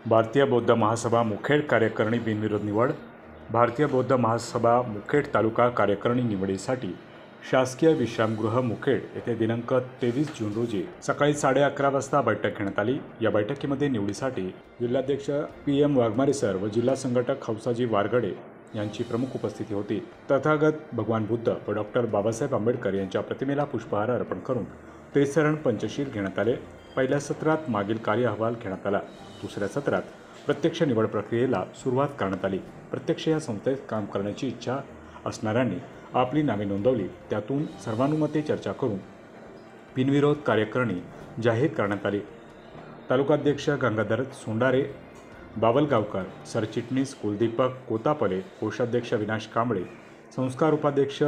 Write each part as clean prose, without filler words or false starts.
भारतीय बौद्ध महासभा मुखेड कार्यकारिणी बिनविरोध निवड। भारतीय बौद्ध महासभा मुखेड तालुका कार्यकारिणी निवडीसाठी शासकीय विश्रामगृह मुखेड येथे दिनांक 23 जून रोजी सकाळी 11:30 वाजता बैठक घेण्यात आली। या बैठकीमध्ये निवडीसाठी जिल्हाध्यक्ष PM वाघमारे सर व जिल्हा संघटक हौसाजी वारगडे यांची प्रमुख उपस्थिती होती। तथागत भगवान बुद्ध व डॉक्टर बाबासाहेब आंबेडकर यांच्या प्रतिमेला पुष्पहार अर्पण करून त्रिचरण पंचशील घेण्यात आले। पहिल्या सत्रात मागील कार्य अहवाल घेण्यात आला। दुसऱ्या सत्रात प्रत्यक्ष निवड प्रक्रियेला सुरुवात करण्यात आली। प्रत्यक्ष या संस्थेत काम करण्याची इच्छा असणाऱ्यांनी आपली नावे नोंदवली। त्यातून सर्वानुमते चर्चा करून बिनविरोध कार्यकारिणी जाहीर करण्यात आली। तालुकाध्यक्ष गंगाधर सोंडारे, बावलगावकर, सरचिटणीस कुलदीपक कोतापले, कोषाध्यक्ष विनाश कांबळे, संस्कार उपाध्यक्ष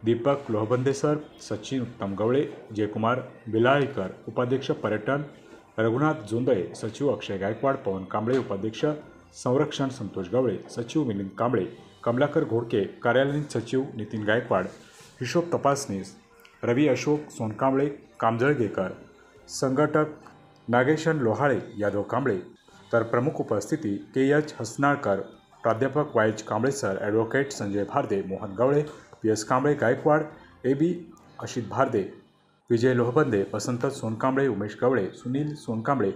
दीपक लोहबंदे सर, सचिन उत्तम गवळे, जयकुमार बिलाळीकर, उपाध्यक्ष पर्यटन रघुनाथ जोंदळे, सचिव अक्षय गायकवाड, पवन कांबळे, उपाध्यक्ष संरक्षण संतोष गवळे, सचिव मिलिंद कांबळे, कमलाकर घोडके, कार्यालयीन सचिव नितीन गायकवाड, हिशोब तपासनीस रवी अशोक सोनकांबळे, कामजळगेकर, संघटक नागेशन लोहाळे, यादव कांबळे। तर प्रमुख उपस्थिती KH हसनाळकर, प्राध्यापक YH Kamble sir, advocate Sanjay Bharde, Mohan Gavle, PS Kamble Gaikwad, AB Ashit Bharde, Vijay Lohbande, Vasant Sonkamble, Umesh Gavle, Sunil Sonkamble,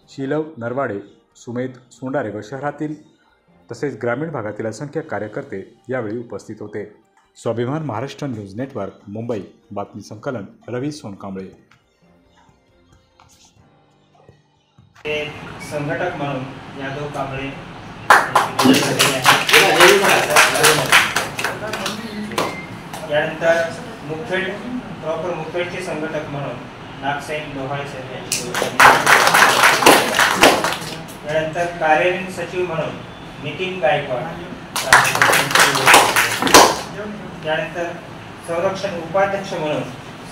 Sheelav Narwade, Sumedh Sondare व शहरातील तसेच ग्रामीण भागातील असंख्य कार्यकर्ते यावेळी उपस्थित होते। स्वाभिमान महाराष्ट्र न्यूज नेटवर्क, मुंबई। बातमी संकलन रवी सोनकांबळे। संघटक म्हणून यादव कांबळे, यानंतर मुखेड प्रॉपर मुखेडचे संघटक म्हणून नागसेन लोहाळे सर यांची, यानंतर कार्यालयीन सचिव म्हणून नितीन गायकवाड, यानंतर संरक्षण उपाध्यक्ष म्हणून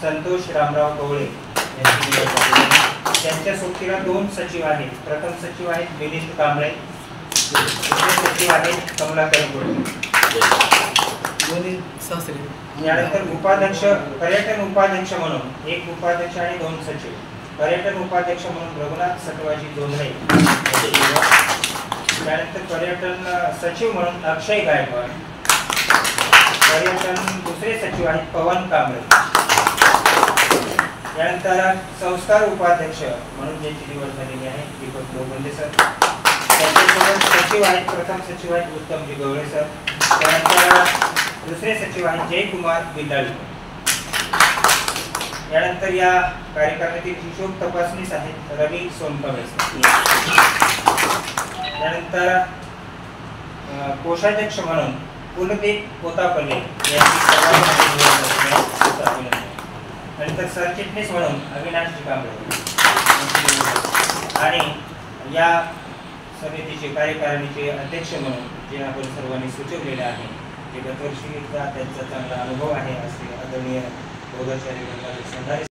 संतोष रामराव गवळे यांची निवड झाली। त्यांच्या सोबतीला 2 सचिव आहेत। प्रथम सचिव आहेत मिलिंद कांबळे, दुसरे सचिव आहेत कमलाकर घोडके। यानंतर उपाध्यक्ष पर्यटन उपाध्यक्ष म्हणून 1 उपाध्यक्ष आणि 2 सचिव। पर्यटन उपाध्यक्ष म्हणून रघुनाथ सटवाजी जोंधळे। त्यानंतर पर्यटन सचिव म्हणून अक्षय गायकवाड। पर्यटन दुसरे सचिव आहेत पवन कांबळे। यानंतर संस्कार उपाध्यक्ष म्हणून ज्यांची निवड झालेली आहे दीपक लोहबंदे सर। त्याच्यासोबत सचिव आहेत, प्रथम सचिव आहेत उत्तमजी गवळे सर। त्यानंतर दुसरे सचिव आहेत जयकुमार बिलाळीकर। यानंतर या कार्यकारिणीतील हिशोब तपासनीस आहेत रवी सोनकांबळे सर। त्यानंतर कोषाध्यक्ष म्हणून कुलदीप कोतापले यांची नंतर सरचिटणीस म्हणून अविनाश कांबळे आणि या समितीचे कार्यकारिणीचे अध्यक्ष म्हणून जे आपण सर्वांनी सुचवलेले आहे, जे गतवर्षीचा त्यांचा चांगला अनुभव आहे असे आदरणीय बोधाचार्य गंगाधर सोंडारे